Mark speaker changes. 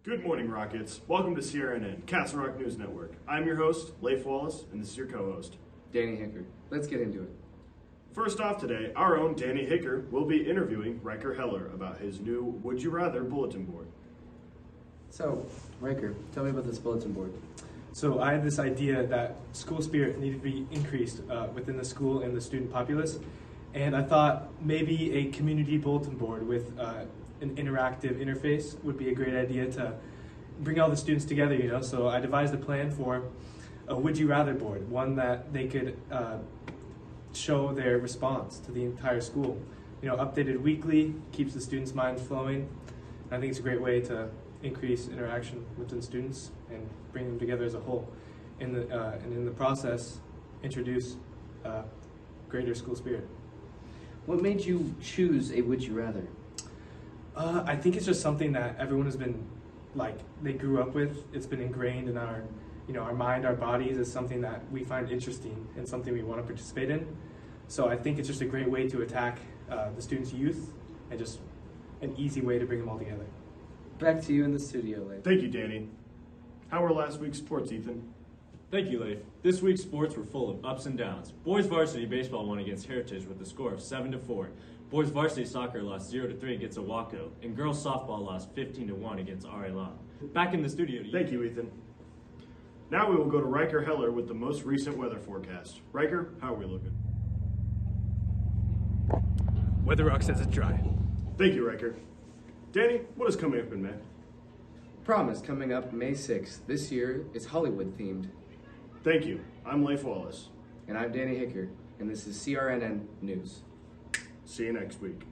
Speaker 1: Good morning, Rockets. Welcome to CRNN, Castle Rock News Network. I'm your host, Leif Wallace, and this is your co-host,
Speaker 2: Danny Hicker. Let's get into it.
Speaker 1: First off today, our own Danny Hicker will be interviewing Riker Heller about his new Would You Rather bulletin board.
Speaker 2: So, Riker, tell me about this bulletin board.
Speaker 3: So I had this idea that school spirit needed to be increased within the school and the student populace, and I thought maybe a community bulletin board with an interactive interface would be a great idea to bring all the students together, So I devised a plan for a Would You Rather board, one that they could show their response to the entire school. Updated weekly, keeps the students' minds flowing. I think it's a great way to increase interaction within students and bring them together as a whole. And in the process, introduce greater school spirit.
Speaker 2: What made you choose a Would You Rather?
Speaker 3: I think it's just something that everyone has been, they grew up with. It's been ingrained in our mind, our bodies, as something that we find interesting and something we want to participate in. So I think it's just a great way to attack the students' youth and just an easy way to bring them all together.
Speaker 2: Back to you in the studio, Leif.
Speaker 1: Thank you, Danny. How were last week's sports, Ethan?
Speaker 4: Thank you, Leif. This week's sports were full of ups and downs. Boys varsity baseball won against Heritage with a score of 7-4. Boys varsity soccer lost 0-3 against Owako, and girls softball lost 15-1 against RA. Back in the studio.
Speaker 1: Thank you, Ethan. Now we will go to Riker Heller with the most recent weather forecast. Riker, how are we looking?
Speaker 3: Weather Rock says it's dry.
Speaker 1: Thank you, Riker. Danny, what is coming up in May?
Speaker 2: Prom is coming up May 6th. This year is Hollywood themed.
Speaker 1: Thank you. I'm Leif Wallace.
Speaker 2: And I'm Danny Hicker, and this is CRNN News.
Speaker 1: See you next week.